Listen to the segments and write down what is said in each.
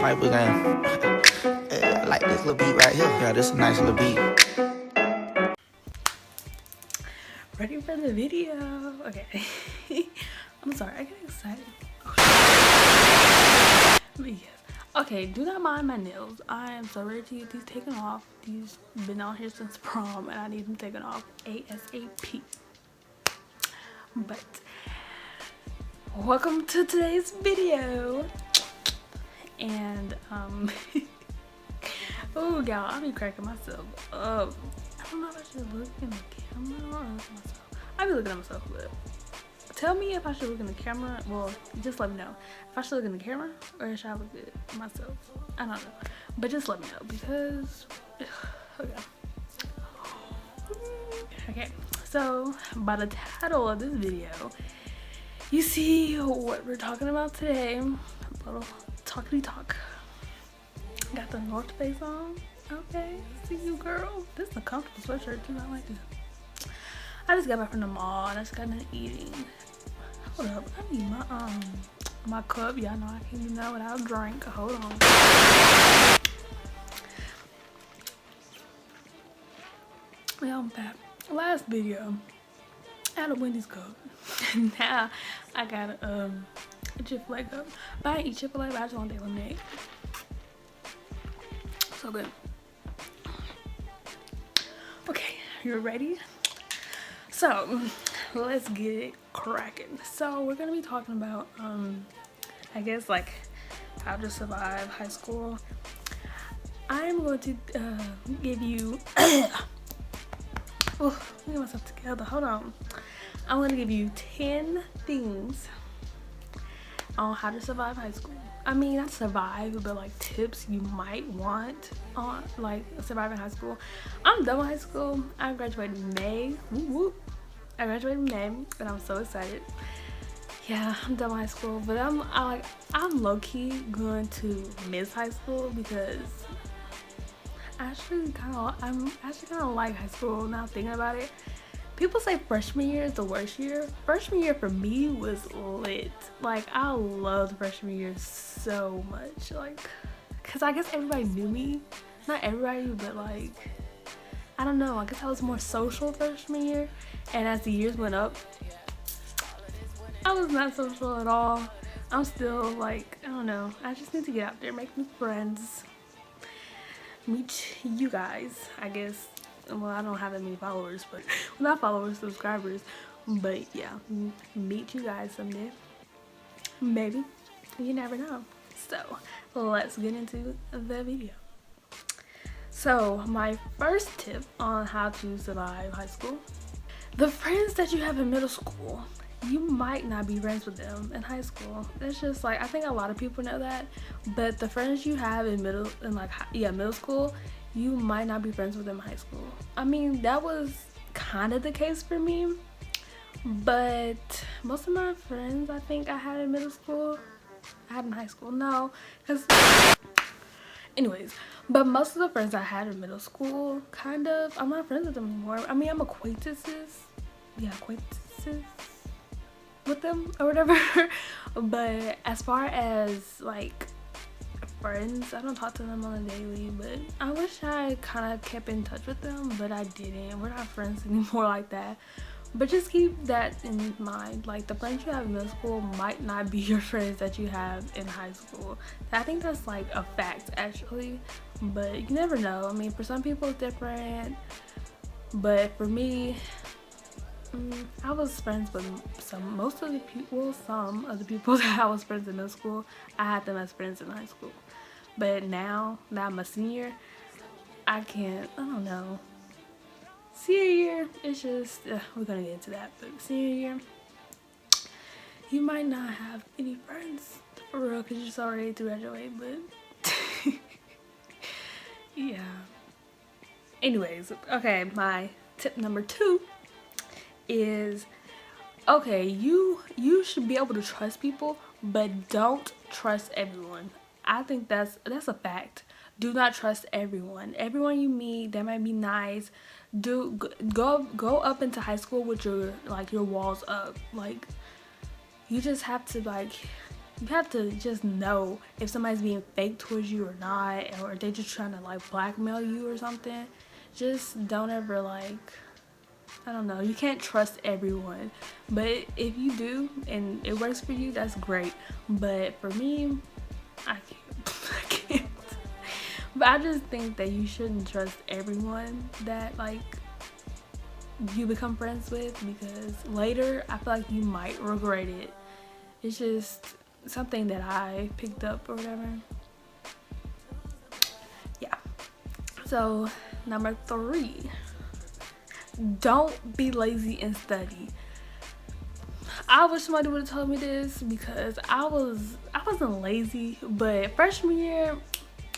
Alright, we're gonna I like this little beat right here. Yeah, this is a nice little beat. Ready for the video? Okay. I'm sorry, I get excited. But yes. Okay, do not mind my nails. I am so ready to get these taken off. These been out here since prom and I need them taken off ASAP. But welcome to today's video. And oh y'all, I be cracking myself up. I don't know if I should look in the camera or look at myself. I be looking at myself, but tell me if I should look in the camera. Well, just let me know if I should look in the camera or should I look at myself. I don't know, but just let me know because okay. So by the title of this video, you see what we're talking about today. A little talkity talk. Got the North Face on. Okay, see you, girl. This is a comfortable sweatshirt too. I like this. I just got back from the mall and I just got done eating. Hold up, I need my cup. Y'all know I can't do that without a drink. Hold on. Yeah, I'm back. Last video, I had a Wendy's cup. Now I got a Chick-fil-A cup. But I ain't eat Chick-fil-A, but I just want their lemonade. So good. Okay, you ready? So let's get it cracking. So we're gonna be talking about I guess like how to survive high school. I'm going to give you oh, let me get myself together. Hold on. I'm gonna give you 10 things on how to survive high school. I mean, not survive, but like tips you might want on like surviving high school. I'm done with high school. I graduated in May. Whoop, whoop. I graduated in May, and I'm so excited. Yeah, I'm done with high school, but I'm low key going to miss high school because I'm actually kind of like high school now thinking about it. People say freshman year is the worst year. Freshman year for me was lit. Like, I loved freshman year so much. Like, cause I guess everybody knew me. Not everybody, but like, I don't know. I guess I was more social freshman year. And as the years went up, I was not social at all. I'm still like, I don't know. I just need to get out there, make new friends, meet you guys, I guess. Well, I don't have that many followers, but well, not followers, subscribers. But yeah, meet you guys someday. Maybe. You never know. So let's get into the video. So my first tip on how to survive high school. The friends that you have in middle school, you might not be friends with them in high school. It's just like, I think a lot of people know that, but the friends you have in middle school, you might not be friends with them in high school. I mean, that was kind of the case for me, but most of my friends I think I had in middle school, I had in high school. No, because anyways, but most of the friends I had in middle school, kind of, I'm not friends with them anymore. I mean, I'm acquaintances. Yeah, acquaintances with them or whatever. But as far as like friends, I don't talk to them on a daily, but I wish I kind of kept in touch with them, but I didn't. We're not friends anymore like that. But just keep that in mind. Like, the friends you have in middle school might not be your friends that you have in high school. I think that's like a fact actually, but you never know. I mean, for some people it's different, but for me, I was friends with most of the people, some of the people that I was friends in middle school, I had them as friends in high school. But now that I'm a senior, I don't know. Senior year, it's just, we're gonna get into that, but senior year, you might not have any friends for real because you're so ready to graduate, but yeah. Anyways, okay, my tip number 2 is, okay, you should be able to trust people, but don't trust everyone. I think that's a fact. Do not trust everyone. Everyone you meet, they might be nice. Go up into high school with your walls up. Like, you just have to like you have to just know if somebody's being fake towards you or not, or if they just trying to like blackmail you or something. Just don't ever like, I don't know, you can't trust everyone, but if you do and it works for you, that's great. But for me, I can't. I can't. But I just think that you shouldn't trust everyone that like you become friends with, because later I feel like you might regret it. It's just something that I picked up or whatever. Yeah. So number 3, don't be lazy and study. I wish somebody would have told me this, because I wasn't lazy, but freshman year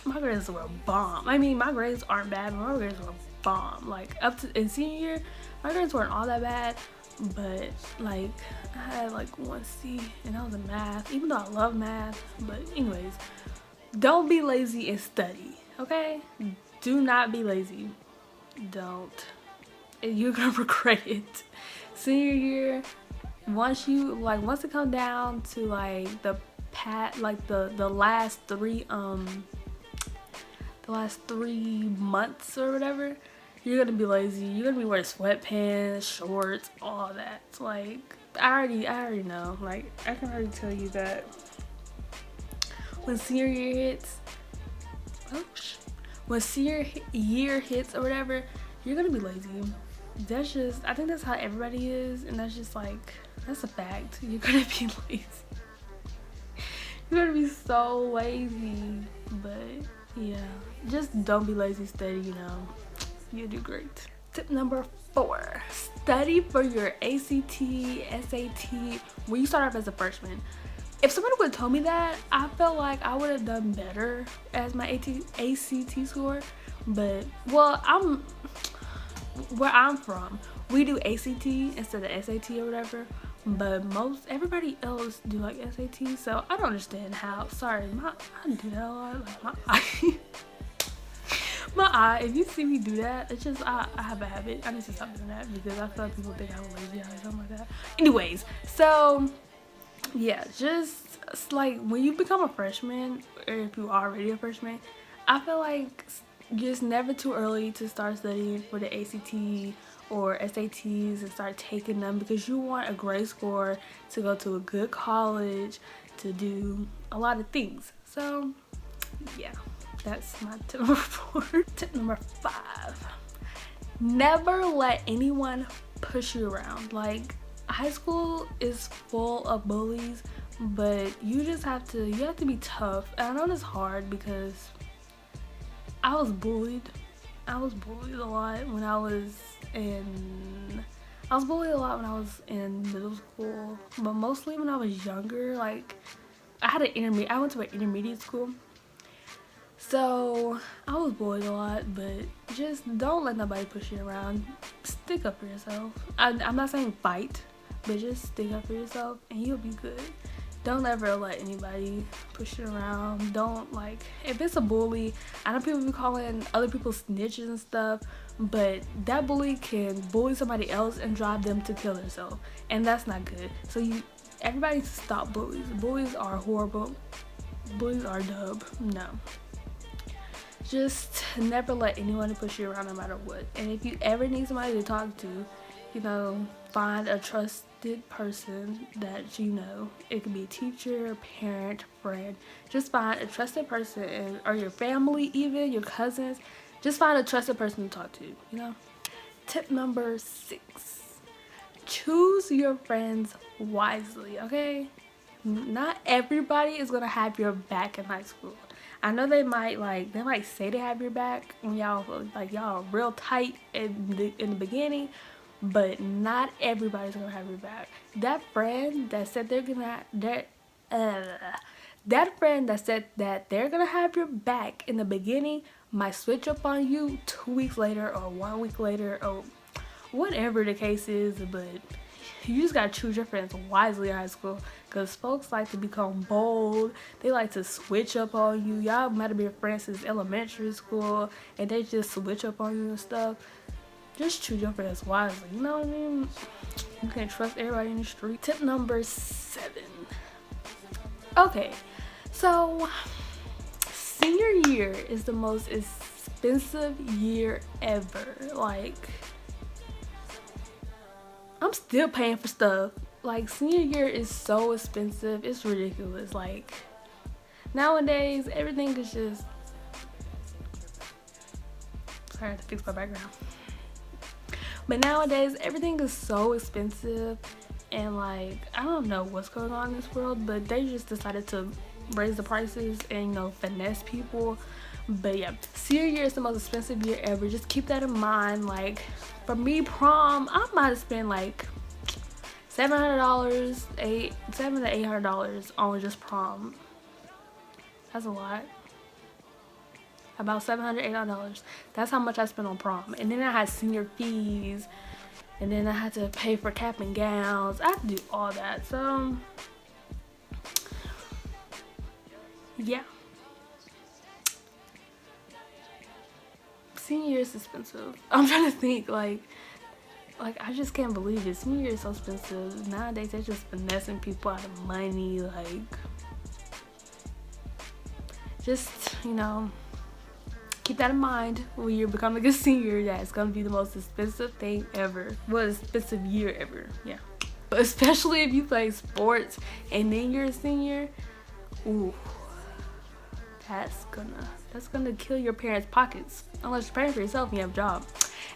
my grades were bomb. I mean, my grades aren't bad, but my grades were bomb. Like up to in senior year, my grades weren't all that bad, but like I had like 1C, and that was in math, even though I love math. But anyways, don't be lazy and study, okay? Do not be lazy. Don't. You're gonna regret it. Senior year, once it comes down to like the last 3 months or whatever, you're gonna be lazy. You're gonna be wearing sweatpants, shorts, all that. Like I already know. Like I can already tell you that when senior year hits, or whatever, you're gonna be lazy. I think that's how everybody is, and that's a fact. You're gonna be lazy. You're gonna be so lazy, but yeah, just don't be lazy, study, you'll do great. Tip number 4, study for your ACT, SAT when you start off as a freshman. If somebody would have told me that, I felt like I would have done better as my ACT score. But, well, where I'm from, we do ACT instead of SAT or whatever. But everybody else do like SAT, so I don't understand how. Sorry, I do that a lot. Like my eye, my eye. If you see me do that, it's just I have a habit. I need to stop doing that, because I feel like people think I'm lazy or something like that. Anyways, so yeah, just like when you become a freshman, or if you're already a freshman, I feel like it's never too early to start studying for the ACT or SATs and start taking them, because you want a great score to go to a good college, to do a lot of things. So yeah, that's my tip number 4. Tip number 5, never let anyone push you around. Like high school is full of bullies, but you have to be tough. And I know it's hard, because I was bullied a lot when I was in middle school, but mostly when I was younger. Like I went to an intermediate school, so I was bullied a lot. But just don't let nobody push you around. Stick up for yourself. I'm not saying fight, but just stick up for yourself and you'll be good. Don't ever let anybody push you around. Don't, like, if it's a bully, I know people be calling other people snitches and stuff, but that bully can bully somebody else and drive them to kill themselves, and that's not good. So everybody needs to stop bullies. Bullies are horrible. Bullies are dub. No. Just never let anyone push you around no matter what. And if you ever need somebody to talk to, find a trusted person that you know. It could be a teacher, parent, friend. Just find a trusted person, or your family, even your cousins. Just find a trusted person to talk to, Tip number 6, choose your friends wisely, okay? Not everybody is gonna have your back in high school. I know they might say they have your back when y'all are real tight in the beginning, but not everybody's gonna have your back. That friend that said they're gonna have your back in the beginning might switch up on you 2 weeks later or 1 week later or whatever the case is. But you just gotta choose your friends wisely in high school, because folks like to become bold. They like to switch up on you. Y'all might have been friends since elementary school and they just switch up on you and stuff. Just choose your friends wisely, you know what I mean? You can't trust everybody in the street. Tip number 7. Okay, so senior year is the most expensive year ever. Like, I'm still paying for stuff. Like, senior year is so expensive, it's ridiculous. Like, nowadays everything is just, sorry, I have to fix my background. But nowadays everything is so expensive, and like, I don't know what's going on in this world, but they just decided to raise the prices and, you know, finesse people. But yeah, senior year is the most expensive year ever. Just keep that in mind. Like, for me, prom, I might have spent like $700, $700 to $800 on just prom. That's a lot. About $700, $800. That's how much I spent on prom. And then I had senior fees, and then I had to pay for cap and gowns. I had to do all that. So yeah, senior year is expensive. I'm trying to think, like I just can't believe it. Senior year is so expensive. Nowadays they're just finessing people out of money. Like, just, you know, keep that in mind when you're becoming a senior. That's gonna be the most expensive thing ever. Well, expensive year ever. Yeah, but especially if you play sports and then you're a senior. Ooh, that's gonna kill your parents' pockets. Unless you're paying for yourself and you have a job,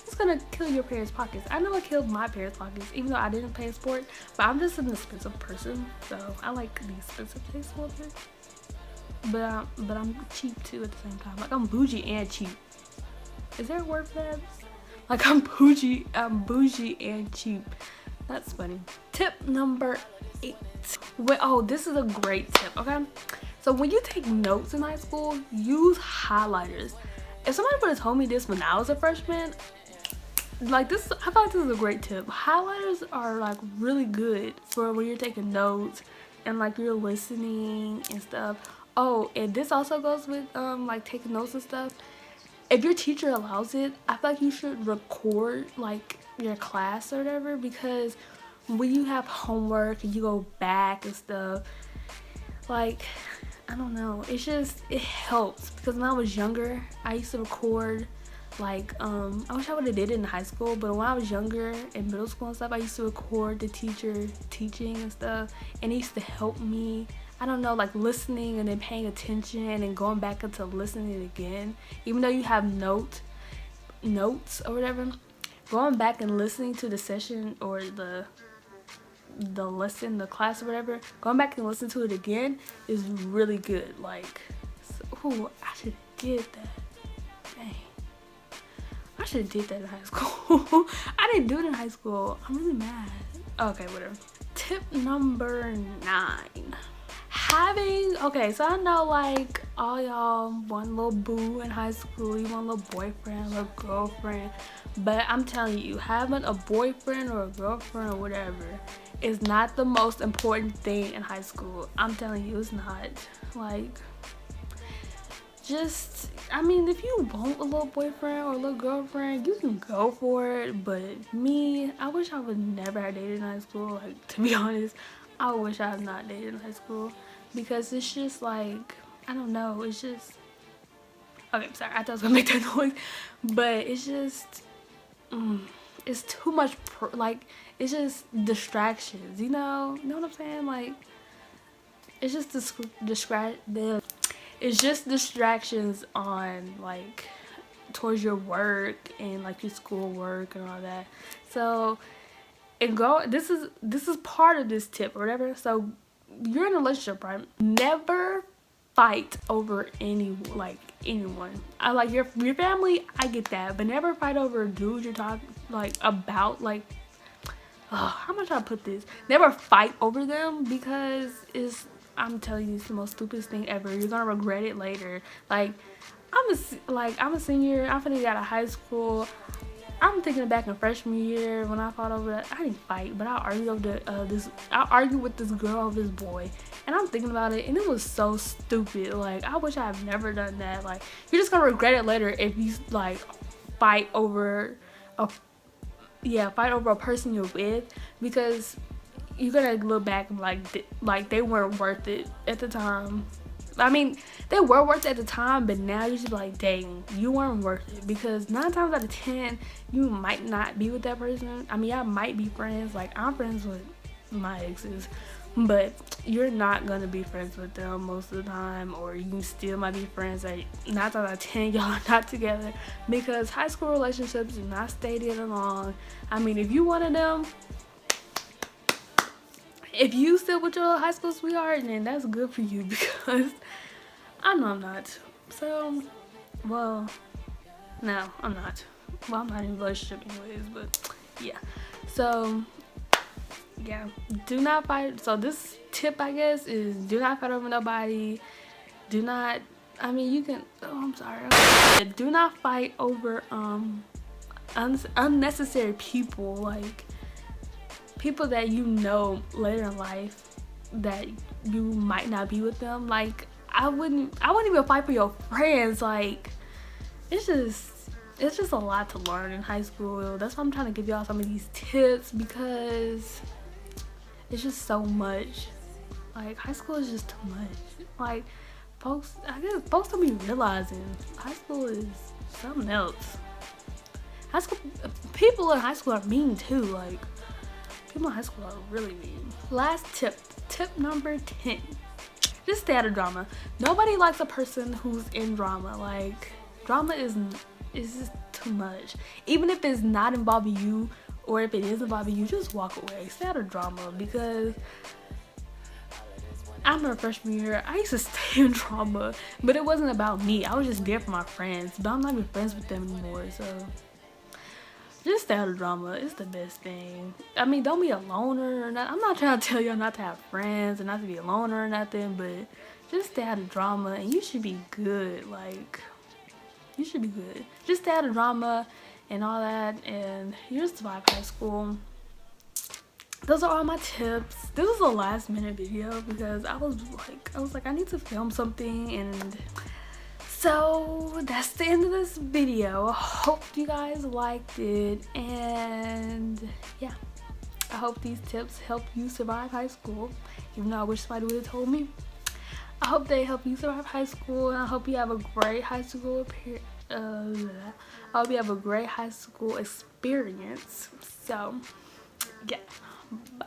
it's gonna kill your parents' pockets. I know it killed my parents' pockets, even though I didn't play sport. But I'm just an expensive person, so I like the expensive things a little bit. But I'm cheap too at the same time. Like, I'm bougie and cheap. Is there a word for that? Like, I'm bougie and cheap. That's funny. Tip number 8. Oh, this is a great tip, okay? So when you take notes in high school, use highlighters. If somebody would have told me this when I was a freshman, like, this, I feel like this is a great tip. Highlighters are like really good for when you're taking notes and like you're listening and stuff. Oh, and this also goes with like taking notes and stuff. If your teacher allows it, I feel like you should record like your class or whatever, because when you have homework and you go back and stuff, like, I don't know, it helps. Because when I was younger, I used to record, like, I wish I would have did it in high school, but when I was younger in middle school and stuff, I used to record the teacher teaching and stuff, and it used to help me. I don't know, like listening and then paying attention and going back into listening again, even though you have notes or whatever, going back and listening to the session or the lesson, the class or whatever, going back and listening to it again is really good. Like, so, I should have did that. Dang, I should have did that in high school. I didn't do it in high school. I'm really mad. Okay, whatever. Tip number 9. Okay, so I know like all y'all want a little boo in high school, you want a little boyfriend, a little girlfriend, but I'm telling you, having a boyfriend or a girlfriend or whatever is not the most important thing in high school. I'm telling you, it's not. Like, just, I mean, if you want a little boyfriend or a little girlfriend, you can go for it. But me, I wish I would never have dated in high school. Like, to be honest, I wish I had not dated in high school, because it's just like, I don't know, it's just, okay, I'm sorry, I thought I was gonna make that noise, but it's just, it's too much, like, it's just distractions, you know what I'm saying? Like, it's just it's just distractions on, like, towards your work and like your school work and all that. So, this is part of this tip or whatever. So, you're in a relationship, right? Never fight over anyone. I like your family, I get that, but never fight over a dude you're talking like about, like, how much I put this? Never fight over them, because I'm telling you, it's the most stupidest thing ever. You're gonna regret it later. Like, I'm a senior. I'm finna get out of high school. I'm thinking back in freshman year when I fought over that. I didn't fight, but I argued over I argued with this girl over this boy, and I'm thinking about it, and it was so stupid. Like, I wish I had never done that. Like, you're just gonna regret it later if you like fight over a person you're with, because you're gonna look back and like they weren't worth it at the time. I mean, they were worth it at the time, but now you should be like, dang, you weren't worth it. Because 9 times out of 10, you might not be with that person. I mean, y'all might be friends. Like, I'm friends with my exes, but you're not gonna be friends with them most of the time, or you still might be friends. Like, 9 times out of 10, y'all are not together, because high school relationships do not stay there long. I mean, if you one of them, if you still with your high school sweetheart, then that's good for you, because I know I'm not. So, well, no, I'm not. Well, I'm not in a relationship anyways, but yeah. So, yeah, do not fight. So this tip, I guess, is do not fight over nobody. Do not, I mean, you can, oh, I'm sorry. Do not fight over unnecessary people, like people that you know later in life that you might not be with them. Like, I wouldn't even fight for your friends. Like, it's just a lot to learn in high school. That's why I'm trying to give y'all some of these tips, because it's just so much. Like, high school is just too much. Like, folks, I guess folks don't be realizing high school is something else. High school people in high school are mean too. Like, people in high school are really mean. Last tip number 10. Just stay out of drama. Nobody likes a person who's in drama. Like, drama is just too much. Even if it's not involving you, or if it is involving you, just walk away. Stay out of drama, because I remember freshman year, I used to stay in drama, but it wasn't about me. I was just there for my friends, but I'm not even friends with them anymore. So just stay out of drama. It's the best thing. I mean, don't be a loner or nothing. I'm not trying to tell you not to have friends and not to be a loner or nothing, but just stay out of drama and you should be good. Like, you should be good. Just stay out of drama and all that, and you just survive high school. Those are all my tips. This was a last minute video because I was like, I need to film something, and so that's the end of this video. Hope you guys liked it, and yeah, I hope these tips help you survive high school, even though I wish somebody would have told me. I hope they help you survive high school, and I hope you have a great high school I hope you have a great high school experience. So yeah, bye.